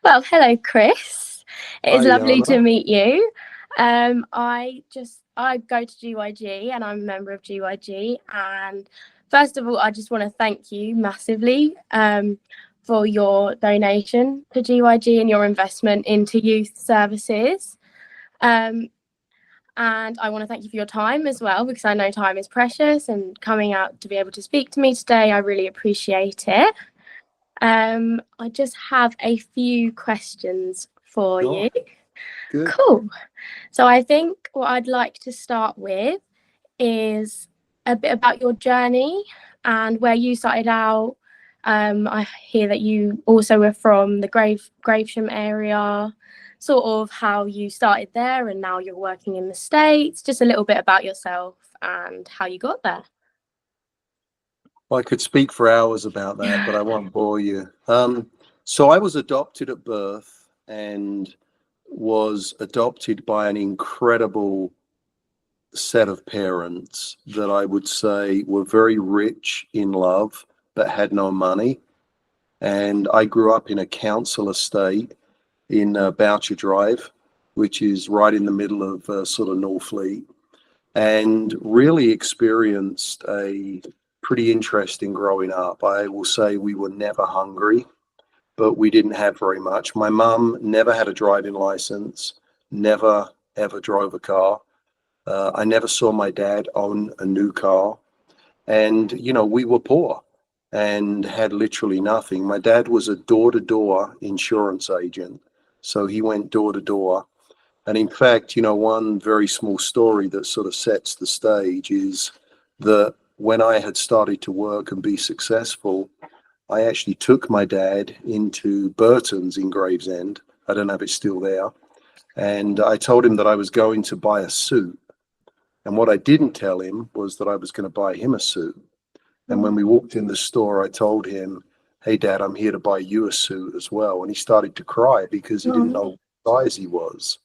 Well, hello, Chris. It is Hi, lovely to Jana. meet you. I go to GYG and I'm a member of GYG. And first of all, I just want to thank you massively for your donation to GYG and your investment into youth services. Um, and I want to thank you for your time as well, because I know time is precious, and coming out to be able to speak to me today, I really appreciate it. I just have a few questions for you. Sure. Good. Cool. So I think what I'd like to start with is a bit about your journey and where you started out. I hear that you also were from the Gravesham area, sort of how you started there and now you're working in the States. Just a little bit about yourself and how you got there. Well, I could speak for hours about that, but I won't bore you. So I was adopted at birth and was adopted by an incredible set of parents that I would say were very rich in love, but had no money. And I grew up in a council estate in Boucher Drive, which is right in the middle of sort of Northfleet, and really experienced a pretty interesting growing up. I will say we were never hungry, but we didn't have very much. My mum never had a driving license, never ever drove a car. I never saw my dad own a new car. And, we were poor and had literally nothing. My dad was a door to door insurance agent. So he went door to door. And in fact, one very small story that sort of sets the stage is that when I had started to work and be successful, I actually took my dad into Burton's in Gravesend. I don't know if it's still there. And I told him that I was going to buy a suit. And what I didn't tell him was that I was going to buy him a suit. And when we walked in the store, I told him, "Hey, Dad, I'm here to buy you a suit as well." And he started to cry because he didn't know what size he was.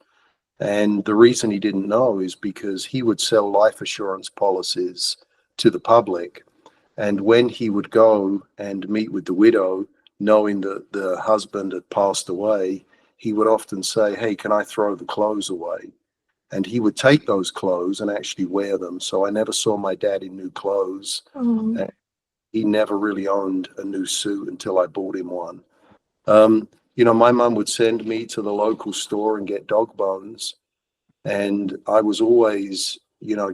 And the reason he didn't know is because he would sell life assurance policies to the public. And when he would go and meet with the widow, knowing that the husband had passed away, he would often say, "Hey, can I throw the clothes away?" And he would take those clothes and actually wear them. So I never saw my dad in new clothes. Oh. And he never really owned a new suit until I bought him one. My mum would send me to the local store and get dog bones. And I was always,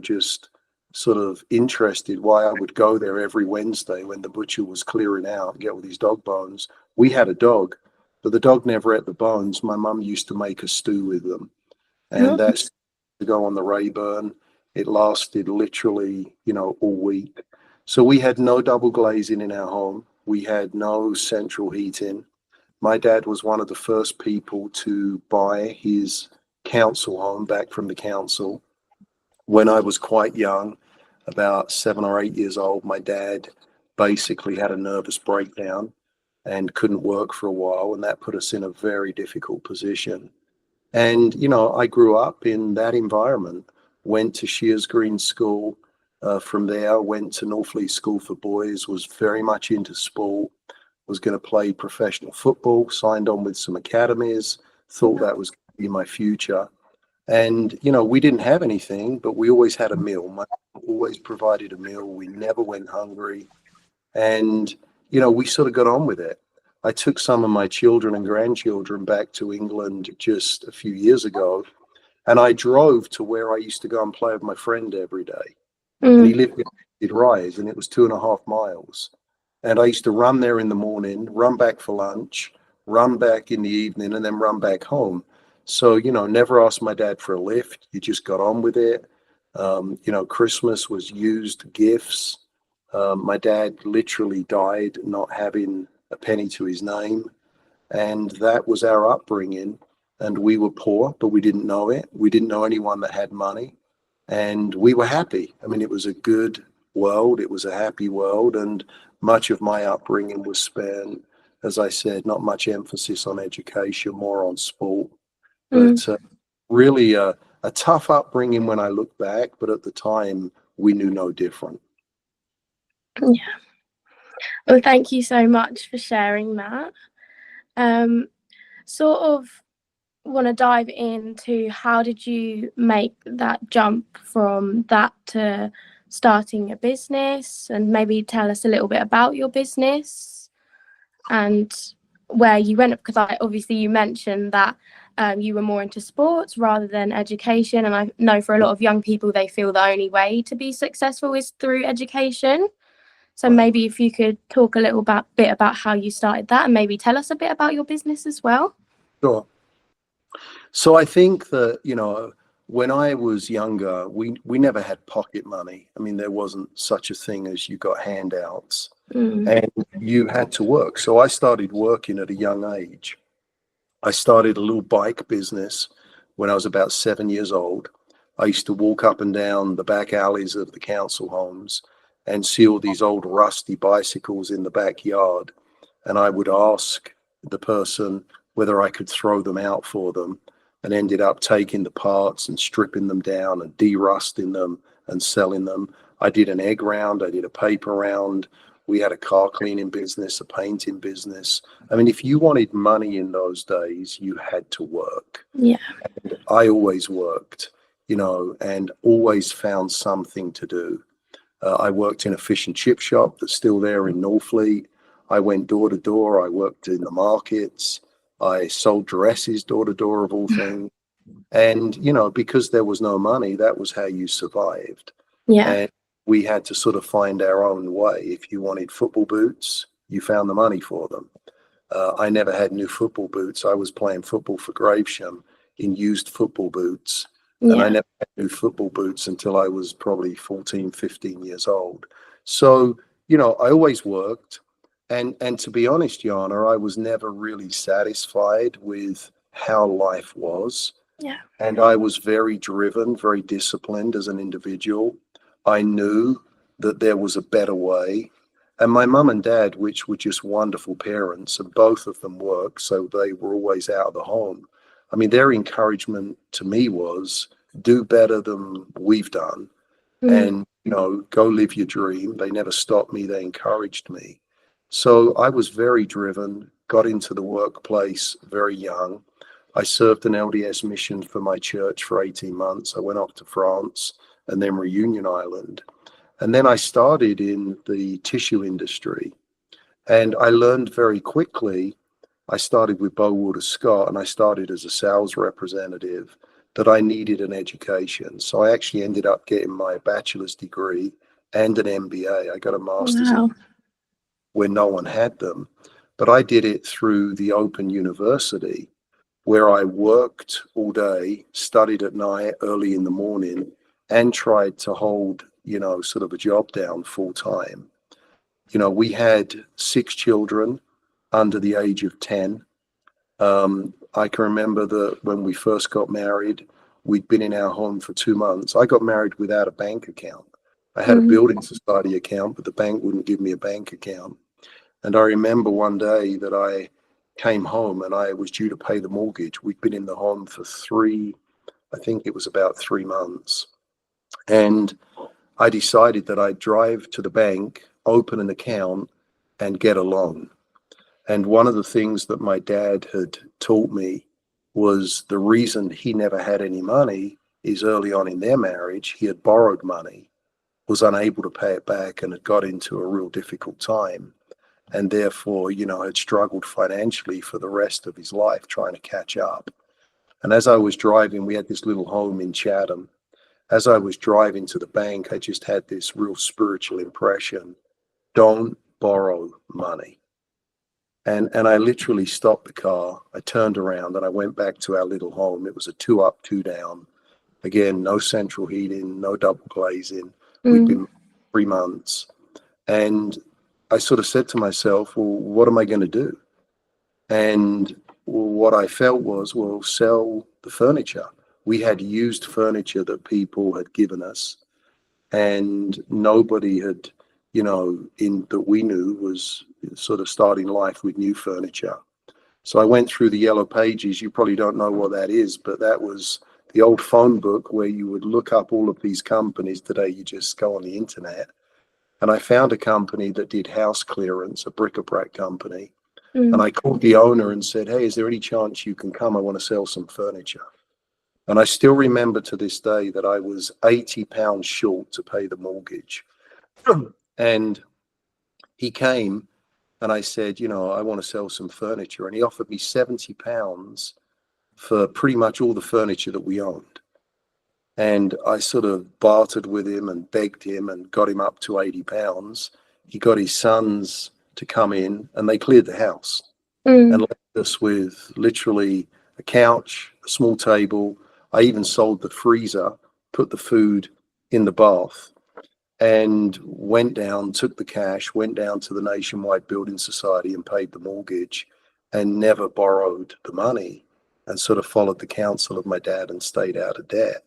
just sort of interested why I would go there every Wednesday when the butcher was clearing out and get all these dog bones. We had a dog, but the dog never ate the bones. My mum used to make a stew with them. And that's to go on the Rayburn. It lasted literally, all week. So we had no double glazing in our home. We had no central heating. My dad was one of the first people to buy his council home back from the council. When I was quite young, about 7 or 8 years old, my dad basically had a nervous breakdown and couldn't work for a while, and that put us in a very difficult position. And, I grew up in that environment, went to Shears Green School. From there, went to Northfleet School for Boys, was very much into sport, was going to play professional football, signed on with some academies, thought that was going to be my future. And, we didn't have anything, but we always had a meal. My mom always provided a meal. We never went hungry. And, we sort of got on with it. I took some of my children and grandchildren back to England just a few years ago, and I drove to where I used to go and play with my friend every day. And he lived in Rise, and it was 2.5 miles. And I used to run there in the morning, run back for lunch, run back in the evening, and then run back home. So, never asked my dad for a lift. You just got on with it. Christmas was used gifts. My dad literally died not having a penny to his name. And that was our upbringing. And we were poor, but we didn't know it. We didn't know anyone that had money. And we were happy. I mean, it was a good world. It was a happy world. And much of my upbringing was spent, as I said, not much emphasis on education, more on sport. But really a tough upbringing when I look back. But at the time, we knew no different. Yeah. Well, thank you so much for sharing that. sort of want to dive into how did you make that jump from that to starting a business, and maybe tell us a little bit about your business and where you went, because obviously you mentioned that you were more into sports rather than education, and I know for a lot of young people they feel the only way to be successful is through education. So maybe if you could talk a little bit about how you started that, and maybe tell us a bit about your business as well. Sure. So I think that, you know, when I was younger, we never had pocket money. I mean, there wasn't such a thing as you got handouts, and you had to work. So I started working at a young age. I started a little bike business when I was about 7 years old. I used to walk up and down the back alleys of the council homes and see all these old rusty bicycles in the backyard. And I would ask the person whether I could throw them out for them, and ended up taking the parts and stripping them down and de-rusting them and selling them. I did an egg round, I did a paper round. We had a car cleaning business, a painting business. I mean, if you wanted money in those days, you had to work. Yeah. And I always worked, you know, and always found something to do. I worked in a fish and chip shop that's still there in Northfleet. I went door to door. I worked in the markets. I sold dresses door to door, of all things. And, you know, because there was no money, that was how you survived. Yeah. And we had to sort of find our own way. If you wanted football boots, you found the money for them. I never had new football boots. I was playing football for Gravesham in used football boots. And I never had new football boots until I was probably 14, 15 years old. So, you know, I always worked. And to be honest, Jana, I was never really satisfied with how life was. Yeah. And I was very driven, very disciplined as an individual. I knew that there was a better way. And my mum and dad, which were just wonderful parents, and both of them worked, so they were always out of the home. I mean, their encouragement to me was do better than we've done, and, you know, go live your dream. They never stopped me. They encouraged me. So I was very driven, got into the workplace very young. I served an LDS mission for my church for 18 months. I went off to France and then Reunion Island. And then I started in the tissue industry. And I learned very quickly, I started with Bowater Scott, and I started as a sales representative, that I needed an education. So I actually ended up getting my bachelor's degree and an MBA. I got a master's where no one had them. But I did it through the Open University, where I worked all day, studied at night, early in the morning, and tried to hold, you know, sort of a job down full time. You know, we had 6 children under the age of 10. I can remember that when we first got married, we'd been in our home for 2 months. I got married without a bank account. I had a building society account, but the bank wouldn't give me a bank account. And I remember one day that I came home and I was due to pay the mortgage. We'd been in the home for I think it was about 3 months. And I decided that I'd drive to the bank, open an account, and get a loan. And one of the things that my dad had taught me was the reason he never had any money is early on in their marriage, he had borrowed money, was unable to pay it back, and had got into a real difficult time. And therefore, you know, had struggled financially for the rest of his life trying to catch up. And as I was driving, we had this little home in Chatham. As I was driving to the bank, I just had this real spiritual impression: don't borrow money. And I literally stopped the car. I turned around and I went back to our little home. It was a 2 up, 2 down. Again, no central heating, no double glazing. We'd been 3 months. And I sort of said to myself, well, what am I going to do? And what I felt was, well, sell the furniture. We had used furniture that people had given us, and nobody had, you know, that we knew was sort of starting life with new furniture. So I went through the yellow pages. You probably don't know what that is, but that was the old phone book where you would look up all of these companies. Today, you just go on the internet. And I found a company that did house clearance, a bric-a-brac company. And I called the owner and said, hey, is there any chance you can come? I want to sell some furniture. And I still remember to this day that I was £80 short to pay the mortgage. And he came and I said, you know, I want to sell some furniture. And he offered me £70 for pretty much all the furniture that we owned. And I sort of bartered with him and begged him and got him up to £80. He got his sons to come in and they cleared the house and left us with literally a couch, a small table. I even sold the freezer, put the food in the bath, and went down, took the cash, went down to the Nationwide Building Society and paid the mortgage and never borrowed the money, and sort of followed the counsel of my dad and stayed out of debt.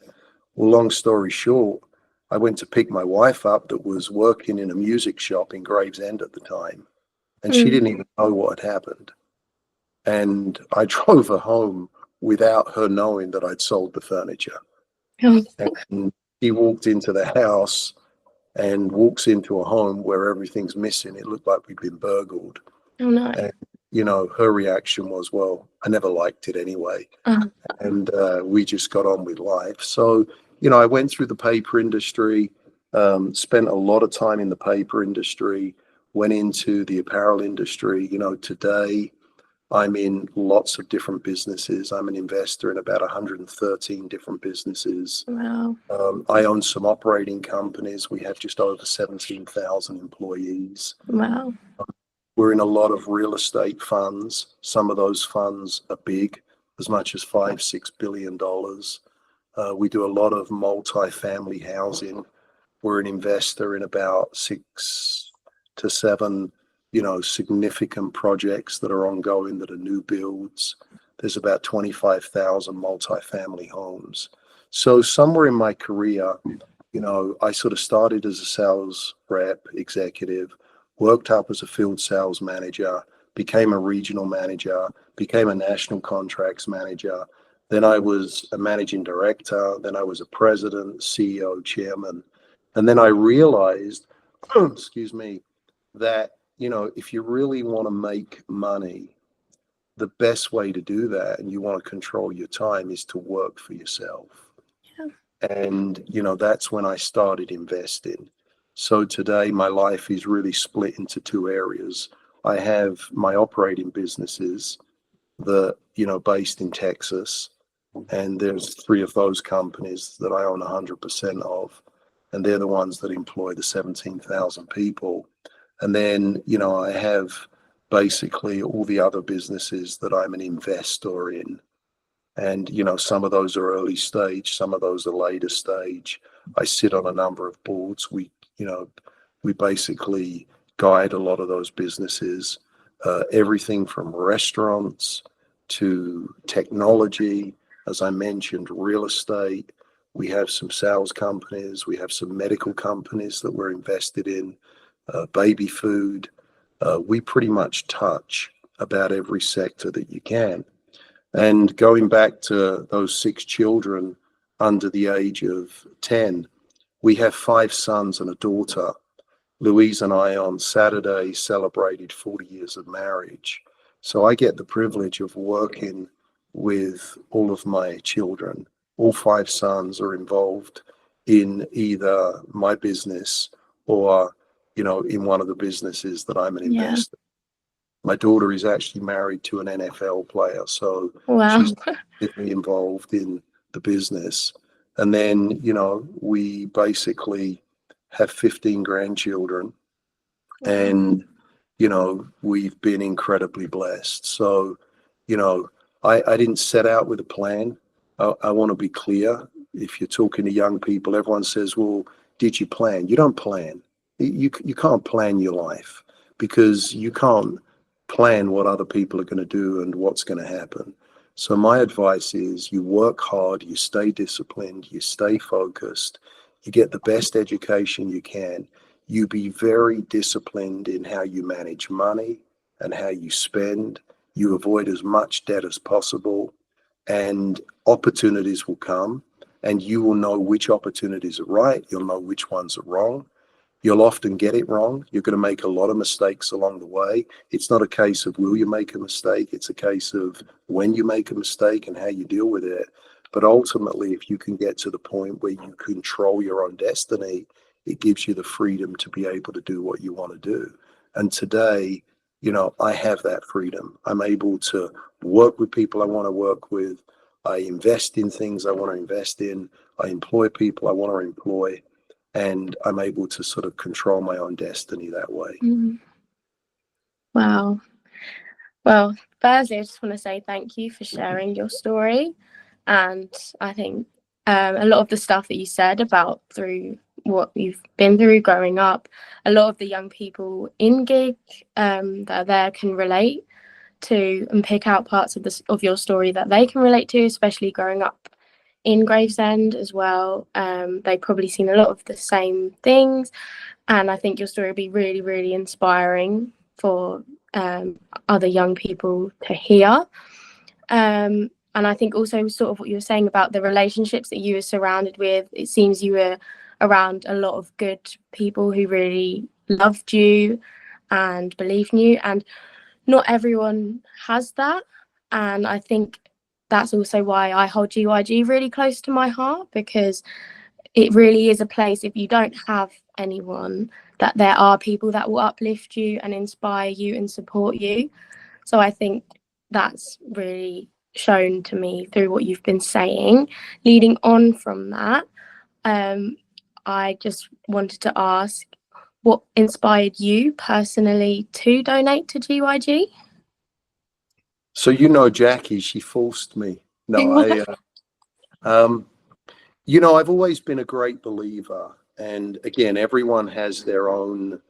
Well, long story short, I went to pick my wife up that was working in a music shop in Gravesend at the time, and she didn't even know what had happened. And I drove her home without her knowing that I'd sold the furniture. And he walked into the house and walks into a home where everything's missing. It looked like we'd been burgled. Oh no. And, you know, her reaction was, well, I never liked it anyway. And we just got on with life. So, you know, I went through the paper industry, spent a lot of time in the paper industry, went into the apparel industry. You know, today I'm in lots of different businesses. I'm an investor in about 113 different businesses. Wow. I own some operating companies. We have just over 17,000 employees. Wow. We're in a lot of real estate funds. Some of those funds are big, as much as $5-6 billion. We do a lot of multi-family housing. We're an investor in about 6 to 7, you know, significant projects that are ongoing, that are new builds. There's about 25,000 multi-family homes. So somewhere in my career, you know, I sort of started as a sales rep executive, worked up as a field sales manager, became a regional manager, became a national contracts manager. Then I was a managing director. Then I was a president, CEO, chairman. And then I realized, excuse me, that, you know, if you really want to make money, the best way to do that, and you want to control your time, is to work for yourself. Yeah. And, you know, that's when I started investing. So today my life is really split into 2 areas. I have my operating businesses that, you know, based in Texas, and there's 3 of those companies that I own 100% of, and they're the ones that employ the 17,000 people. And then, you know, I have basically all the other businesses that I'm an investor in. And, you know, some of those are early stage, some of those are later stage. I sit on a number of boards. We basically guide a lot of those businesses, everything from restaurants to technology, as I mentioned, real estate. We have some sales companies. We have some medical companies that we're invested in, baby food. We pretty much touch about every sector that you can. And going back to those 6 children under the age of 10, we have 5 sons and a daughter. Louise and I on Saturday celebrated 40 years of marriage. So I get the privilege of working with all of my children. All 5 sons are involved in either my business or, you know, in one of the businesses that I'm an investor. My daughter is actually married to an NFL player, so she's deeply involved in the business. And then, you know, we basically have 15 grandchildren, and, you know, we've been incredibly blessed. So, you know, I didn't set out with a plan. I want to be clear. If you're talking to young people, everyone says, well, did you plan? You don't plan. You can't plan your life, because you can't plan what other people are going to do and what's going to happen. So my advice is, you work hard, you stay disciplined, you stay focused, you get the best education you can, you be very disciplined in how you manage money and how you spend, you avoid as much debt as possible, and opportunities will come, and you will know which opportunities are right, you'll know which ones are wrong. You'll often get it wrong. You're going to make a lot of mistakes along the way. It's not a case of will you make a mistake. It's a case of when you make a mistake and how you deal with it. But ultimately, if you can get to the point where you control your own destiny, it gives you the freedom to be able to do what you want to do. And today, I have that freedom. I'm able to work with people I want to work with. I invest in things I want to invest in. I employ people I want to employ. And I'm able to sort of control my own destiny that way. Mm. Wow. Well, firstly, I just want to say thank you for sharing your story. And I think a lot of the stuff that you said about through what you've been through growing up, a lot of the young people in gig that are there can relate to and pick out parts of your story that they can relate to, especially growing up in Gravesend as well. They've probably seen a lot of the same things, and I think your story will be really, really inspiring for other young people to hear. And I think also sort of what you were saying about the relationships that you were surrounded with, it seems you were around a lot of good people who really loved you and believed in you, and not everyone has that. And I think that's also why I hold GYG really close to my heart, because it really is a place, if you don't have anyone, that there are people that will uplift you and inspire you and support you. So I think that's really shown to me through what you've been saying. Leading on from that, I just wanted to ask, what inspired you personally to donate to GYG? So Jackie, she forced me. No, I've always been a great believer. And again, everyone has their own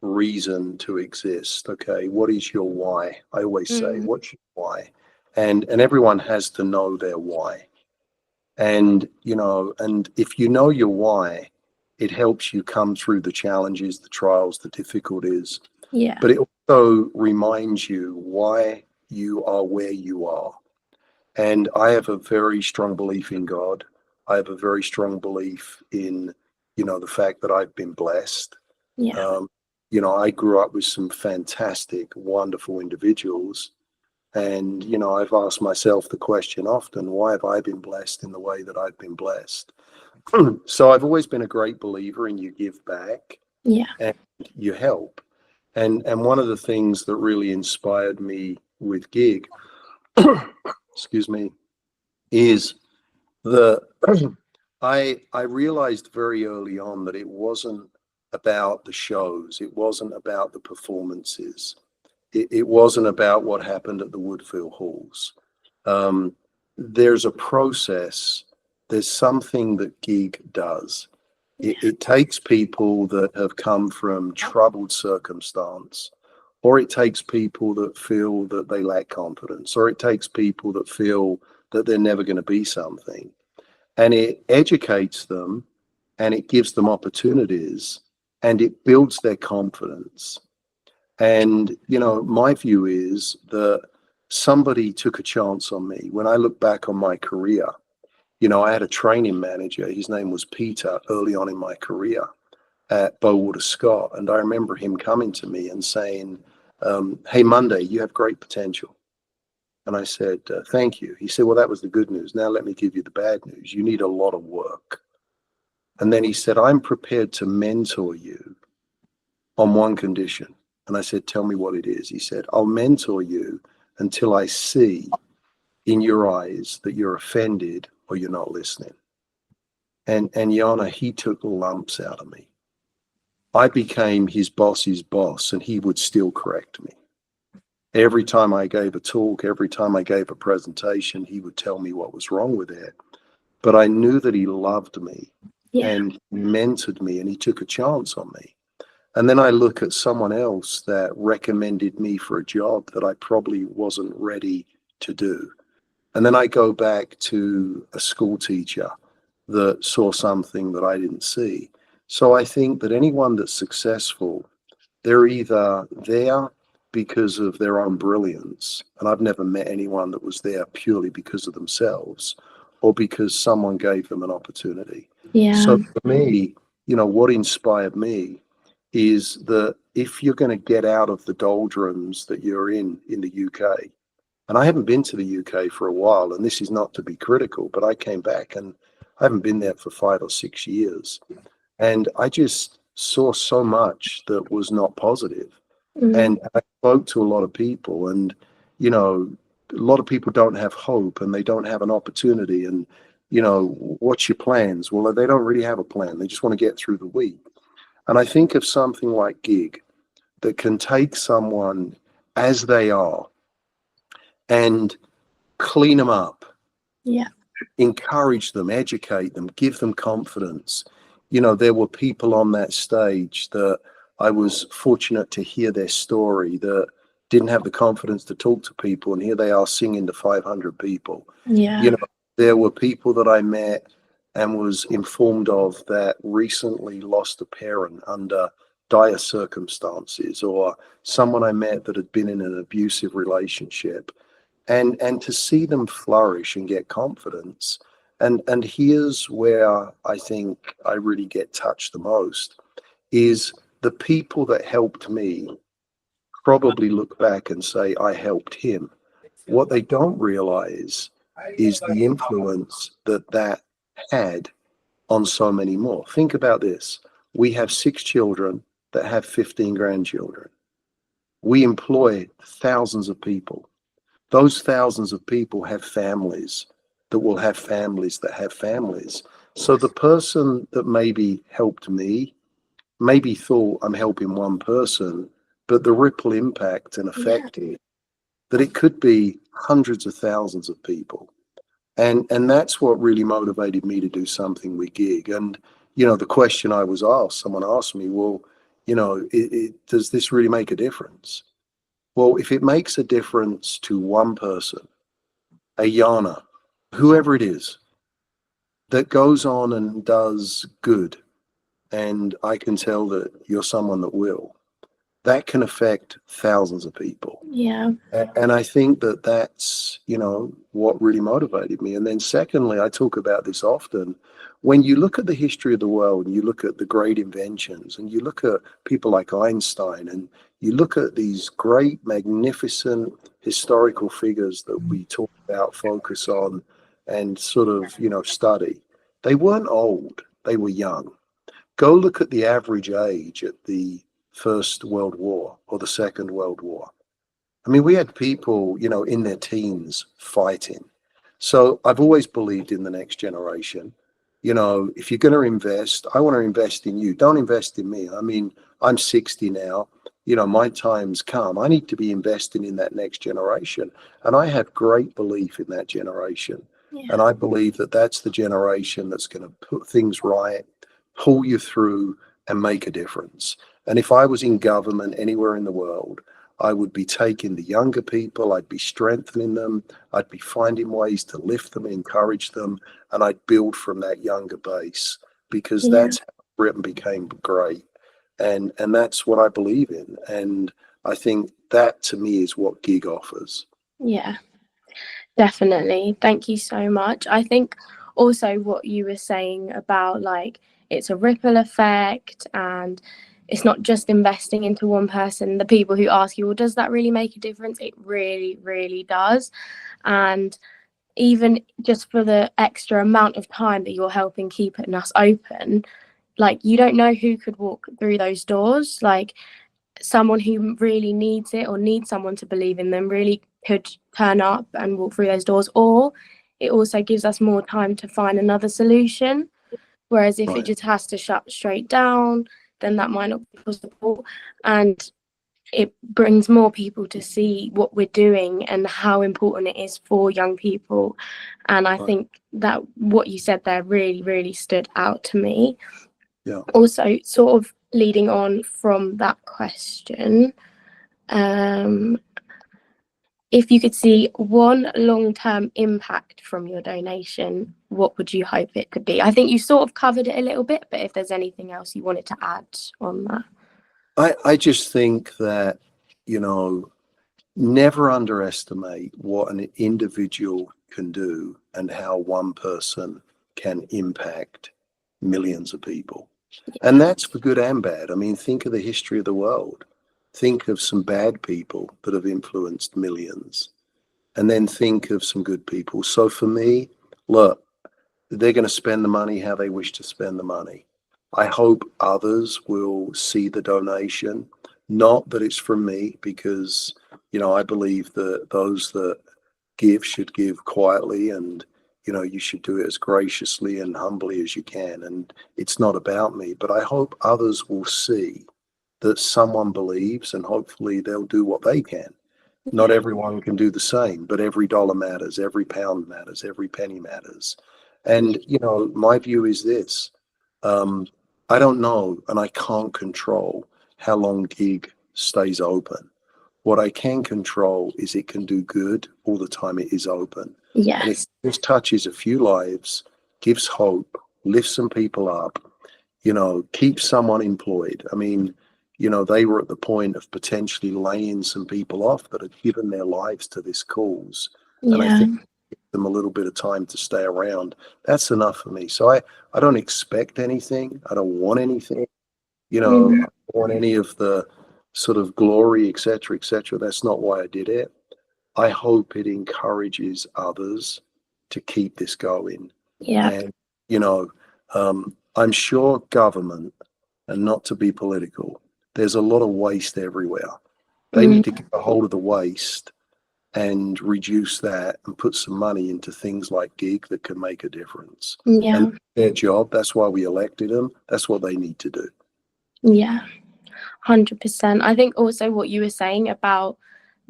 reason to exist. Okay, what is your why? I always say, what's your why? And everyone has to know their why. And and if you know your why, it helps you come through the challenges, the trials, the difficulties. Yeah. But it also reminds you why you are where you are. And I have a very strong belief in God. I have a very strong belief in, the fact that I've been blessed. Yeah. I grew up with some fantastic, wonderful individuals. And, I've asked myself the question often, why have I been blessed in the way that I've been blessed? So I've always been a great believer in you give back. Yeah. And you help. And one of the things that really inspired me with gig, excuse me, is the I realized very early on that it wasn't about the shows, it wasn't about the performances, it wasn't about what happened at the Woodfield Halls. There's a process, there's something that gig does. It takes people that have come from troubled circumstance, or it takes people that feel that they lack confidence, or it takes people that feel that they're never going to be something. And it educates them, and it gives them opportunities, and it builds their confidence. And, my view is that somebody took a chance on me. When I look back on my career, I had a training manager. His name was Peter early on in my career at Bowater Scott. And I remember him coming to me and saying, hey, Munday, you have great potential. And I said, thank you. He said, well, that was the good news. Now let me give you the bad news. You need a lot of work. And then he said, I'm prepared to mentor you on one condition. And I said, tell me what it is. He said, I'll mentor you until I see in your eyes that you're offended or you're not listening. And Jana, he took lumps out of me. I became his boss's boss, and he would still correct me. Every time I gave a talk, every time I gave a presentation, he would tell me what was wrong with it. But I knew that he loved me and mentored me, and he took a chance on me. And then I look at someone else that recommended me for a job that I probably wasn't ready to do. And then I go back to a school teacher that saw something that I didn't see. So I think that anyone that's successful, they're either there because of their own brilliance, and I've never met anyone that was there purely because of themselves, or because someone gave them an opportunity. Yeah. So for me, what inspired me is that if you're going to get out of the doldrums that you're in the UK, and I haven't been to the UK for a while, and this is not to be critical, but I came back and I haven't been there for 5 or 6 years. And I just saw so much that was not positive. Mm. And I spoke to a lot of people, and, you know, a lot of people don't have hope and they don't have an opportunity. And, you know, what's your plans? Well, they don't really have a plan. They just want to get through the week. And I think of something like GIG that can take someone as they are and clean them up, Yeah. encourage them, educate them, give them confidence. You know, there were people on that stage that I was fortunate to hear their story that didn't have the confidence to talk to people, and here they are singing to 500 people. Yeah. You know, there were people that I met and was informed of that recently lost a parent under dire circumstances, or someone I met that had been in an abusive relationship, and to see them flourish and get confidence. And here's where I think I really get touched the most is the people that helped me probably look back and say I helped him. What they don't realize is the influence that that had on so many more. Think about this. We have 6 children that have 15 grandchildren. We employ thousands of people. Those thousands of people have families that will have families that have families. So the person that maybe helped me maybe thought I'm helping one person, but the ripple impact and effect is that it could be hundreds of thousands of people. And that's what really motivated me to do something with GIG. And, you know, the question I was asked, someone asked me, well, you know, does this really make a difference? Well, if it makes a difference to one person, a Jana, whoever it is, that goes on and does good, and I can tell that you're someone that will, that can affect thousands of people. Yeah. And I think that that's, you know, what really motivated me. And then secondly, I talk about this often. When you look at the history of the world and you look at the great inventions and you look at people like Einstein and you look at these great, magnificent historical figures that we talk about, focus on, and sort of, you know, study, they weren't old, they were young. Go look at the average age at the First World War or the Second World War. I mean, we had people, you know, in their teens fighting. So I've always believed in the next generation. You know, if you're going to invest, I want to invest in you. Don't invest in me. I mean, I'm 60 now. You know, my time's come. I need to be investing in that next generation. And I have great belief in that generation. Yeah. And I believe that that's the generation that's going to put things right, pull you through, and make a difference. And if I was in government anywhere in the world, I would be taking the younger people, I'd be strengthening them, I'd be finding ways to lift them, encourage them, and I'd build from that younger base, because that's how Britain became great. And that's what I believe in. And I think that to me is what GIG offers. Yeah, definitely. Thank you so much. I think also what you were saying about like it's a ripple effect and it's not just investing into one person. The people who ask you, well, does that really make a difference? It really, really does. And even just for the extra amount of time that you're helping keeping us open, like you don't know who could walk through those doors. Like someone who really needs it or needs someone to believe in them really could turn up and walk through those doors. Or it also gives us more time to find another solution. Whereas if it just has to shut straight down, then that might not be possible. And it brings more people to see what we're doing and how important it is for young people. And I think that what you said there really, really stood out to me. Yeah. Also, sort of leading on from that question, if you could see one long-term impact from your donation, what would you hope it could be? I think you sort of covered it a little bit, but if there's anything else you wanted to add on that. I just think that, you know, never underestimate what an individual can do and how one person can impact millions of people. And that's for good and bad. I mean, think of the history of the world. Think of some bad people that have influenced millions, and then think of some good people. So for me, look, they're going to spend the money how they wish to spend the money. I hope others will see the donation, not that it's from me, because, I believe that those that give should give quietly, and, you should do it as graciously and humbly as you can. And it's not about me, but I hope others will see that someone believes, and hopefully they'll do what they can. Not everyone can do the same, but every dollar matters, every pound matters, every penny matters. And, my view is this. I don't know, and I can't control how long gig stays open. What I can control is it can do good all the time it is open. And if Yes. this touches a few lives, gives hope, lifts some people up, keeps someone employed. I mean, they were at the point of potentially laying some people off that had given their lives to this cause. And I Yeah. think them a little bit of time to stay around. That's enough for me. So I don't expect anything. I don't want anything. I don't want any of the sort of glory, et cetera, et cetera. That's not why I did it. I hope it encourages others to keep this going. Yeah. And, I'm sure government, and not to be political, there's a lot of waste everywhere. They need to get a hold of the waste and reduce that and put some money into things like gig that can make a difference. Yeah. And their job, that's why we elected them. That's what they need to do. Yeah. 100%. I think also what you were saying about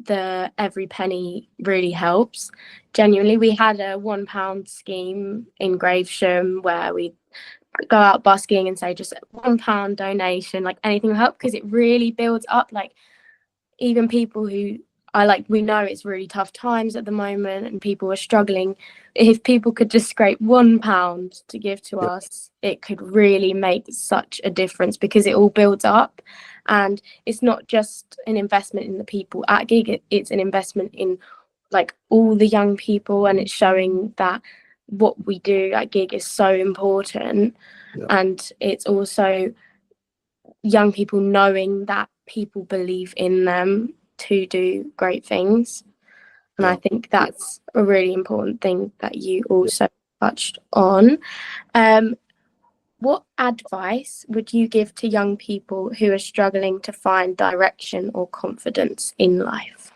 the every penny really helps. Genuinely, we had a £1 scheme in Gravesham where we go out busking and say just £1 donation, like anything will help, because it really builds up. Like, even people who we know it's really tough times at the moment and people are struggling. If people could just scrape £1 to give to us, it could really make such a difference, because it all builds up. And it's not just an investment in the people at gig, it's an investment in like all the young people, and it's showing that what we do at gig is so important. And it's also young people knowing that people believe in them to do great things. And I think that's a really important thing that you also touched on. What advice would you give to young people who are struggling to find direction or confidence in life?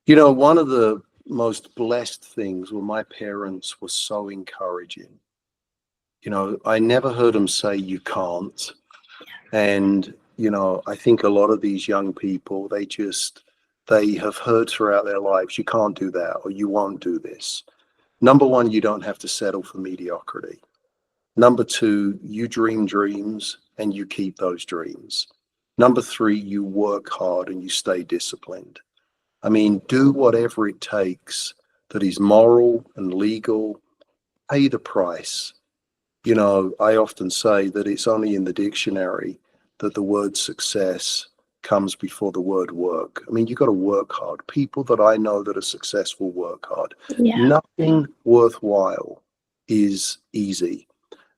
One of the most blessed things were my parents were so encouraging. I never heard them say you can't. And, I think a lot of these young people, they have heard throughout their lives, you can't do that, or you won't do this. Number one, you don't have to settle for mediocrity. Number two, you dream dreams and you keep those dreams. Number three, you work hard and you stay disciplined. I mean, do whatever it takes that is moral and legal, pay the price. I often say that it's only in the dictionary that the word success comes before the word work. I mean, you got to work hard. People that I know that are successful work hard. Yeah. Nothing worthwhile is easy.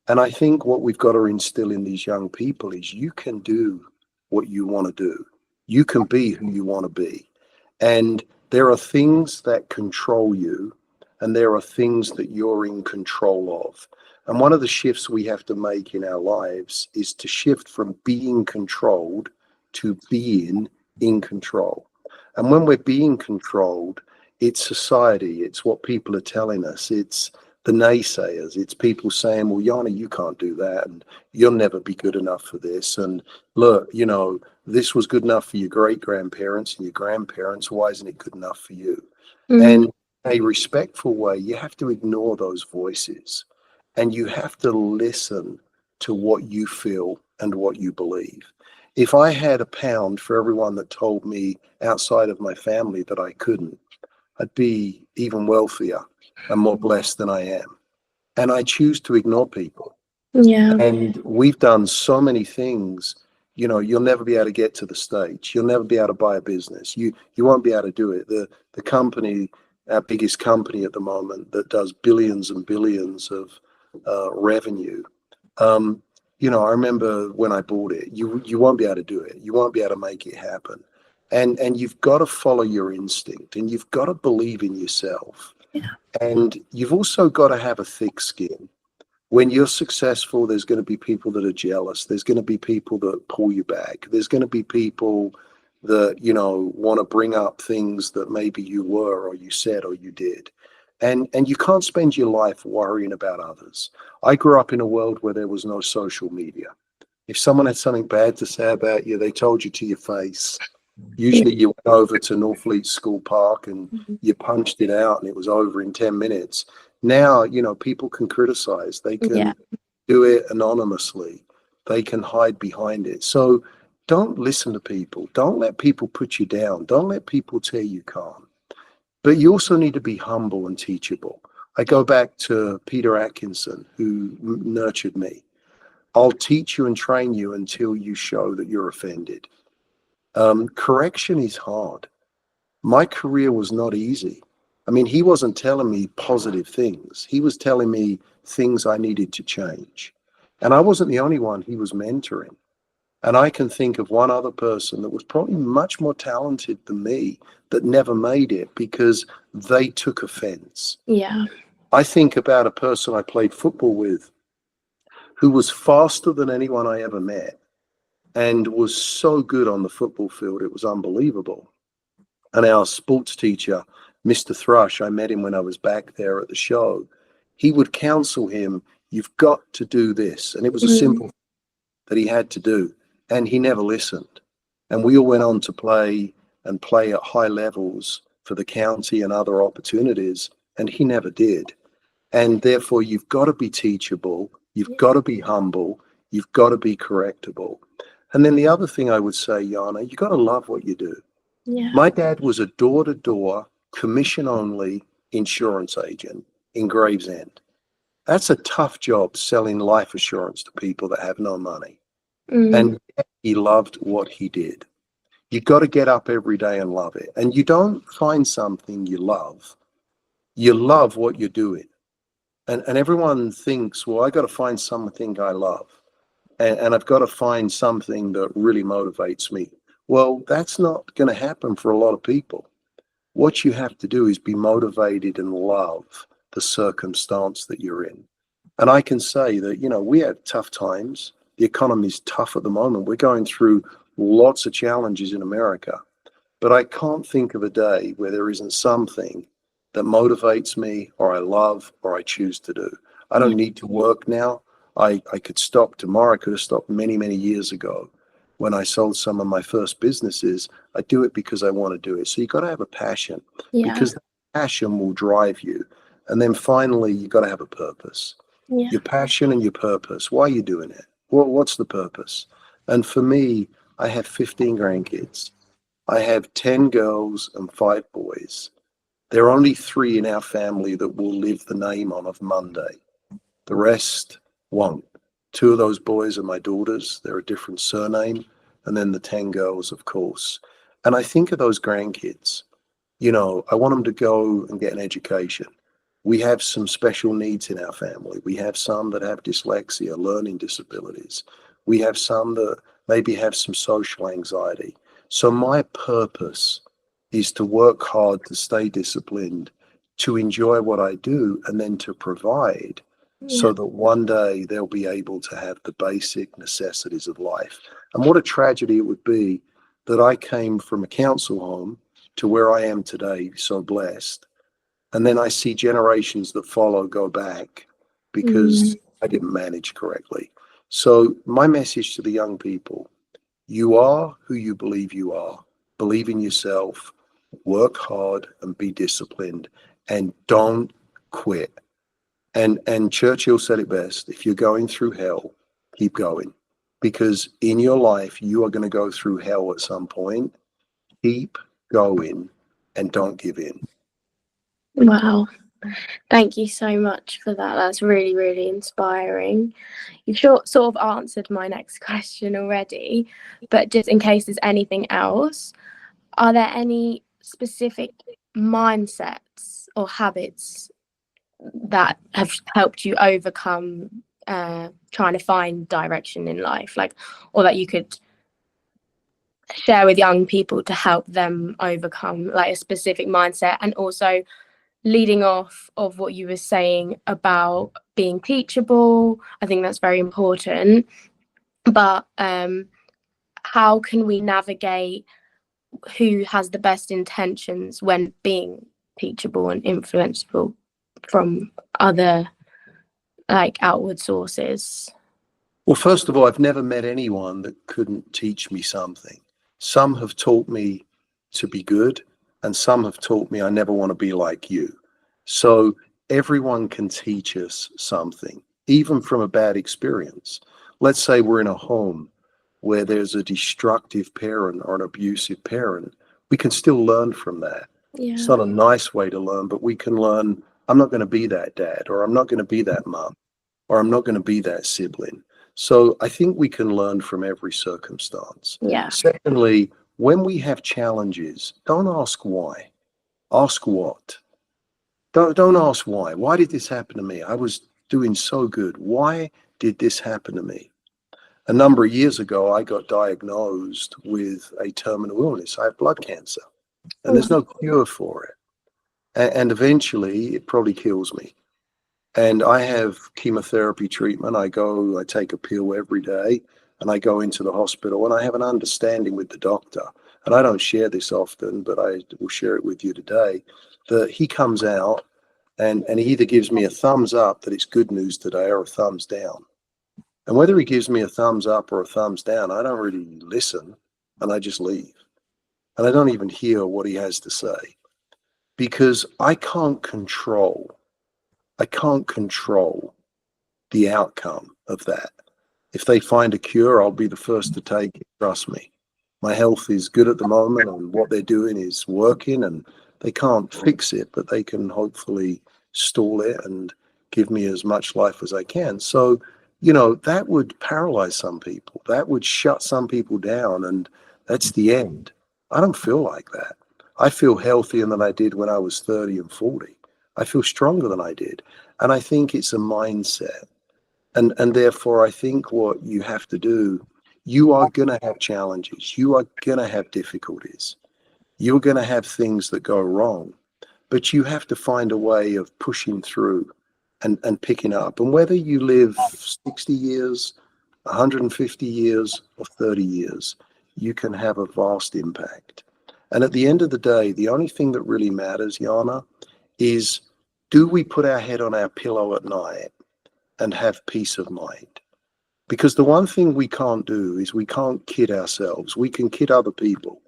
And I think what we've got to instill in these young people is you can do what you want to do. You can be who you want to be. And there are things that control you, and there are things that you're in control of. And one of the shifts we have to make in our lives is to shift from being controlled to being in control. And when we're being controlled, it's society, it's what people are telling us, it's the naysayers, it's people saying, well, Jana, you can't do that, and you'll never be good enough for this. And look, this was good enough for your great-grandparents and your grandparents. Why isn't it good enough for you? And in a respectful way, you have to ignore those voices. And you have to listen to what you feel and what you believe. If I had £1 for everyone that told me outside of my family that I couldn't, I'd be even wealthier and more blessed than I am. And I choose to ignore people. Yeah. And we've done so many things. You'll never be able to get to the stage. You'll never be able to buy a business. You won't be able to do it. The company, our biggest company at the moment, that does billions and billions of revenue, you know, I remember when I bought it, you won't be able to do it. You won't be able to make it happen. And you've got to follow your instinct, and you've got to believe in yourself. Yeah. And you've also got to have a thick skin. When you're successful, there's going to be people that are jealous. There's going to be people that pull you back. There's going to be people that, you know, want to bring up things that maybe you were or you said or you did. And you can't spend your life worrying about others. I grew up in a world where there was no social media. If someone had something bad to say about you, they told you to your face. Usually you went over to Northfleet School Park and you punched it out and it was over in 10 minutes. Now, you know, people can criticize. They can Yeah. do it anonymously. They can hide behind it. So don't listen to people. Don't let people put you down. Don't let people tell you can't. But you also need to be humble and teachable. I go back to Peter Atkinson, who nurtured me. I'll teach you and train you until you show that you're offended. Correction is hard. My career was not easy. I mean, he wasn't telling me positive things. He was telling me things I needed to change. And I wasn't the only one he was mentoring. And I can think of one other person that was probably much more talented than me that never made it because they took offense. Yeah. I think about a person I played football with who was faster than anyone I ever met and was so good on the football field. It was unbelievable. And our sports teacher, Mr. Thrush, I met him when I was back there at the show. He would counsel him, you've got to do this. And it was a simple that he had to do. And he never listened. And we all went on to play at high levels for the county and other opportunities. And he never did. And therefore, you've got to be teachable. You've got to be humble. You've got to be correctable. And then the other thing I would say, Jana, you got to love what you do. Yeah. My dad was a door-to-door, commission-only insurance agent in Gravesend. That's a tough job, selling life assurance to people that have no money. And he loved what he did. You got to get up every day and love it. And you don't find something you love. You love what you're doing. And everyone thinks, well, I got to find something I love. And I've got to find something that really motivates me. Well, that's not going to happen for a lot of people. What you have to do is be motivated and love the circumstance that you're in. And I can say that, you know, we have tough times. The economy is tough at the moment. We're going through lots of challenges in America. But I can't think of a day where there isn't something that motivates me or I love or I choose to do. I don't need to work now. I could stop tomorrow. I could have stopped many, many years ago when I sold some of my first businesses. I do it because I want to do it. So you've got to have a passion because that passion will drive you. And then finally, you've got to have a purpose. Your passion and your purpose. Why are you doing it? What's the purpose? And for me, I have 15 grandkids. I have 10 girls and 5 boys. There are only 3 in our family that will live the name on of Munday. The rest won't. 2 of those boys are my daughters. They're a different surname. And then the 10 girls, of course. And I think of those grandkids. You know, I want them to go and get an education. We have some special needs in our family. We have some that have dyslexia, learning disabilities. We have some that maybe have some social anxiety. So my purpose is to work hard, to stay disciplined, to enjoy what I do, and then to provide so that one day they'll be able to have the basic necessities of life. And what a tragedy it would be that I came from a council home to where I am today, so blessed. And then I see generations that follow go back because I didn't manage correctly. So my message to the young people, you are who you believe you are. Believe in yourself, work hard and be disciplined, and don't quit. And Churchill said it best, if you're going through hell, keep going. Because in your life, you are going to go through hell at some point. Keep going and don't give in. Wow. Thank you so much for that. That's really, really inspiring. You've sort of answered my next question already, but just in case there's anything else, are there any specific mindsets or habits that have helped you overcome trying to find direction in life, like, or that you could share with young people to help them overcome like a specific mindset? And also, leading off of what you were saying about being teachable, I think that's very important. But how can we navigate who has the best intentions when being teachable and influenceable from other like outward sources? Well, first of all, I've never met anyone that couldn't teach me something. Some have taught me to be good, and some have taught me I never want to be like you. So everyone can teach us something, even from a bad experience. Let's say we're in a home where there's a destructive parent or an abusive parent. We can still learn from that. Yeah. It's not a nice way to learn, but we can learn, I'm not going to be that dad, or I'm not going to be that mum, or I'm not going to be that sibling. So I think we can learn from every circumstance. Yeah. Secondly, when we have challenges, don't ask why. Ask what. Don't ask why. Why did this happen to me? I was doing so good. Why did this happen to me? A number of years ago, I got diagnosed with a terminal illness. I have blood cancer, and there's no cure for it. And eventually, it probably kills me. And I have chemotherapy treatment. I take a pill every day, and I go into the hospital, and I have an understanding with the doctor. And I don't share this often, but I will share it with you today, that he comes out and he either gives me a thumbs up that it's good news today, or a thumbs down. And whether he gives me a thumbs up or a thumbs down, I don't really listen, and I just leave. And I don't even hear what he has to say, because I can't control the outcome of that. If they find a cure, I'll be the first to take it, trust me. My health is good at the moment, and what they're doing is working, and they can't fix it, but they can hopefully stall it and give me as much life as I can. So, that would paralyze some people. That would shut some people down, and that's the end. I don't feel like that. I feel healthier than I did when I was 30 and 40. I feel stronger than I did. And I think it's a mindset. And therefore, I think what you have to do, you are going to have challenges. You are going to have difficulties. You're going to have things that go wrong. But you have to find a way of pushing through and picking up. And whether you live 60 years, 150 years, or 30 years, you can have a vast impact. And at the end of the day, the only thing that really matters, Jana, is, do we put our head on our pillow at night and have peace of mind? Because the one thing we can't do is we can't kid ourselves. We can kid other people.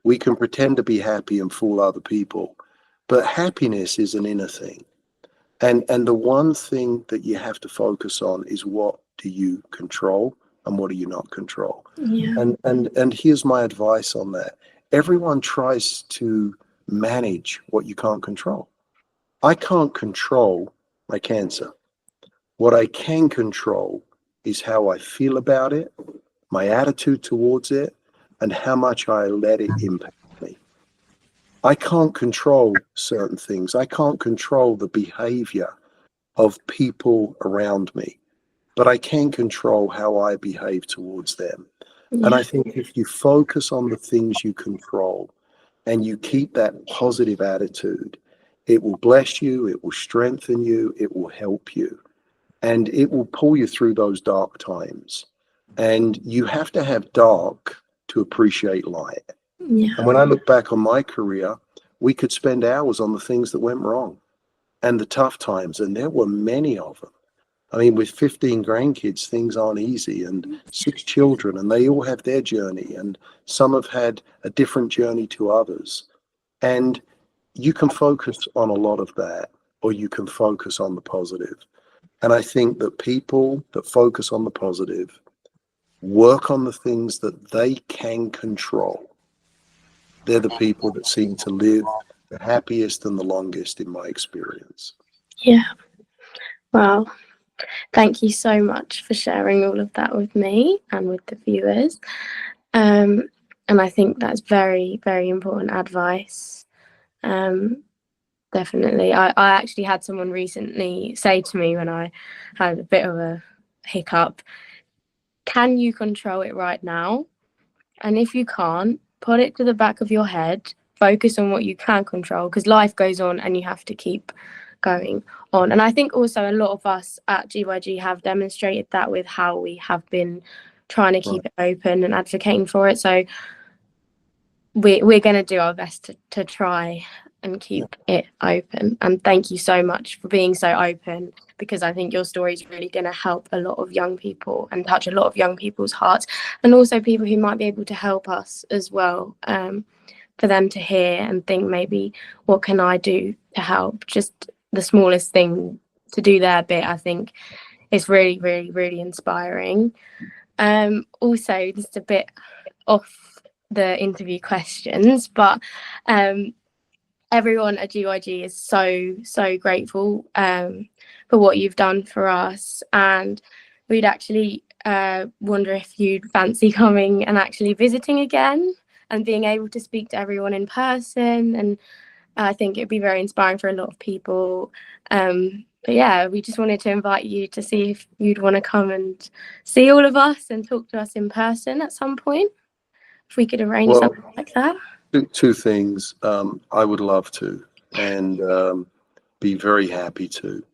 We can pretend to be happy and fool other people. But happiness is an inner thing. And the one thing that you have to focus on is, what do you control and what do you not control? Yeah. And here's my advice on that. Everyone tries to manage what you can't control. I can't control my cancer. What I can control is how I feel about it, my attitude towards it, and how much I let it impact me. I can't control certain things. I can't control the behavior of people around me, but I can control how I behave towards them. Yeah. And I think if you focus on the things you control and you keep that positive attitude, it will bless you, it will strengthen you, it will help you, and it will pull you through those dark times. And you have to have dark to appreciate light. Yeah. And when I look back on my career, we could spend hours on the things that went wrong and the tough times, and there were many of them. I mean, with 15 grandkids, things aren't easy, and 6 children, and they all have their journey, and some have had a different journey to others. And you can focus on a lot of that, or you can focus on the positive. And I think that people that focus on the positive, work on the things that they can control, they're the people that seem to live the happiest and the longest, in my experience. Yeah. Wow. Thank you so much for sharing all of that with me and with the viewers. And I think that's very, very important advice. Definitely. I actually had someone recently say to me, when I had a bit of a hiccup, can you control it right now? And if you can't, put it to the back of your head, focus on what you can control, because life goes on and you have to keep going on. And I think also a lot of us at GYG have demonstrated that with how we have been trying to keep it open and advocating for it. So we're going to do our best to try and keep it open. And thank you so much for being so open, because I think your story is really going to help a lot of young people and touch a lot of young people's hearts, and also people who might be able to help us as well, for them to hear and think, maybe what can I do to help? Just the smallest thing to do their bit, I think is really, really, really inspiring. Also, just a bit off the interview questions, but everyone at GYG is so grateful for what you've done for us, and we'd actually wonder if you'd fancy coming and actually visiting again and being able to speak to everyone in person. And I think it'd be very inspiring for a lot of people. But yeah, we just wanted to invite you to see if you'd want to come and see all of us and talk to us in person at some point, if we could arrange something like that. Two things. I would love to, and be very happy to.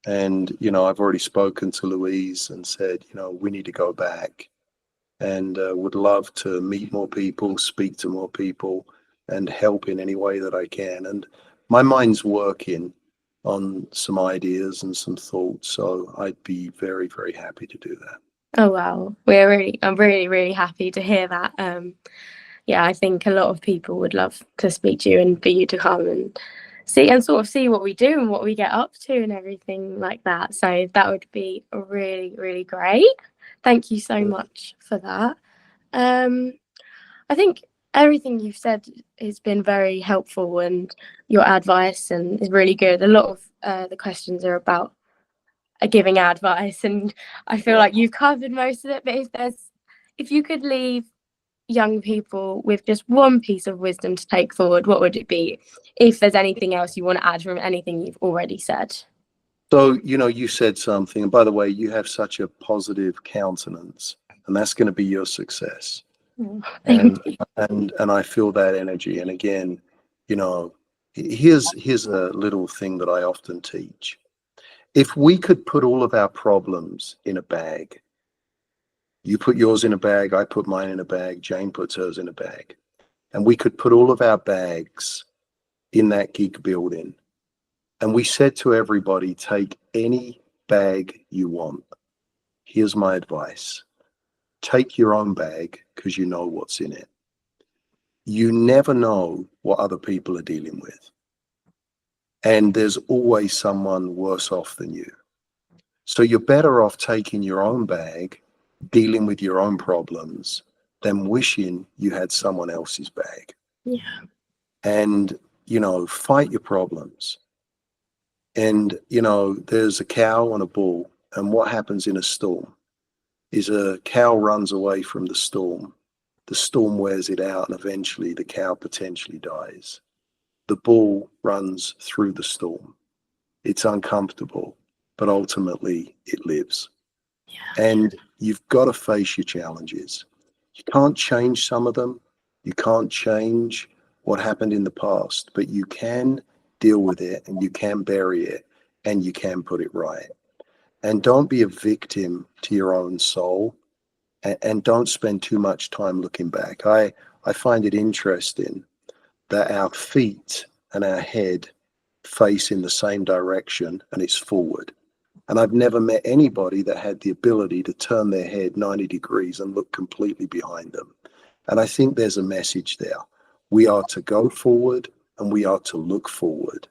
And, I've already spoken to Louise and said, we need to go back, and would love to meet more people, speak to more people, and help in any way that I can. And my mind's working on some ideas and some thoughts, so I'd be very, very happy to do that. Oh wow, I'm really, really happy to hear that. Yeah, I think a lot of people would love to speak to you and for you to come and see what we do and what we get up to and everything like that. So that would be really, really great. Thank you so much for that. I think everything you've said has been very helpful, and your advice and is really good. A lot of the questions are about giving advice, and I feel like you've covered most of it. But if you could leave young people with just one piece of wisdom to take forward, what would it be? If there's anything else you want to add from anything you've already said. So, you said something, and by the way, you have such a positive countenance, and that's going to be your success. Thank you. And I feel that energy. And again, here's a little thing that I often teach. If we could put all of our problems in a bag, you put yours in a bag, I put mine in a bag, Jane puts hers in a bag, and we could put all of our bags in that gig building, and we said to everybody, take any bag you want. Here's my advice. Take your own bag, because you know what's in it. You never know what other people are dealing with. And there's always someone worse off than you. So you're better off taking your own bag, dealing with your own problems, than wishing you had someone else's bag. Yeah. And, fight your problems. And, there's a cow and a bull. And what happens in a storm is a cow runs away from the storm wears it out, and eventually the cow potentially dies. The bull runs through the storm. It's uncomfortable, but ultimately it lives. Yeah. And you've got to face your challenges. You can't change some of them. You can't change what happened in the past, but you can deal with it, and you can bury it, and you can put it right. And don't be a victim to your own soul, and don't spend too much time looking back. I find it interesting that our feet and our head face in the same direction, and it's forward. And I've never met anybody that had the ability to turn their head 90 degrees and look completely behind them. And I think there's a message there. We are to go forward, and we are to look forward,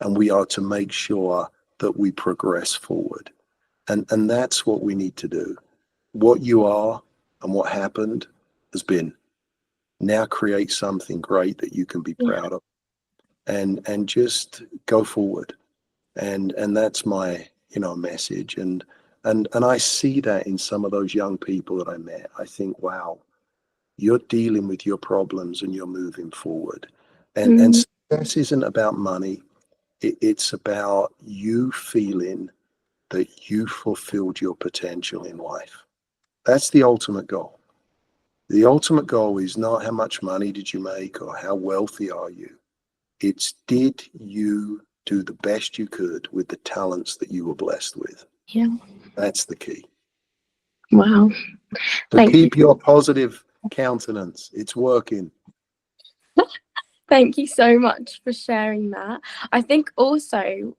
and we are to make sure that we progress forward. And that's what we need to do. What you are and what happened has been. Now create something great that you can be proud of, and just go forward. And that's my message. And I see that in some of those young people that I met. I think, wow, you're dealing with your problems and you're moving forward. And success isn't about money. It's about you feeling that you fulfilled your potential in life. That's the ultimate goal. The ultimate goal is not how much money did you make or how wealthy are you. It's, did you do the best you could with the talents that you were blessed with? Yeah. That's the key. Wow. So Thank keep you. your positive countenance. It's working. Thank you so much for sharing that. I think also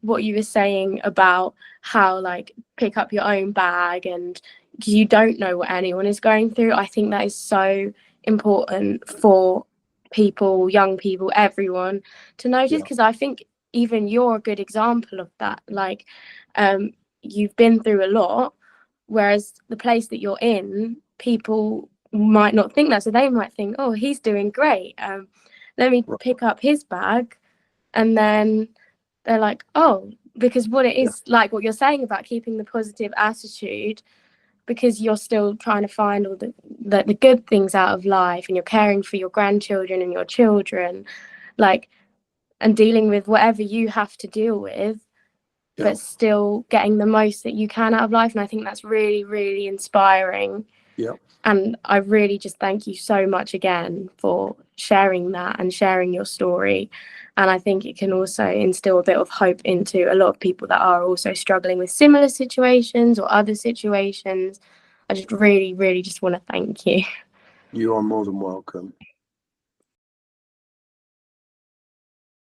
what you were saying about how like pick up your own bag, and because you don't know what anyone is going through, I think that is so important for people, young people, everyone to notice, because I think even you're a good example of that. Like you've been through a lot, whereas the place that you're in, people might not think that, so they might think, oh, he's doing great, let me pick up his bag. And then they're like, oh, because what it is, like what you're saying about keeping the positive attitude, because you're still trying to find all the good things out of life, and you're caring for your grandchildren and your children, like, and dealing with whatever you have to deal with, but still getting the most that you can out of life. And I think that's really, really inspiring. And I really just thank you so much again for sharing that and sharing your story. And I think it can also instill a bit of hope into a lot of people that are also struggling with similar situations or other situations. I just really, really just want to thank you. You are more than welcome.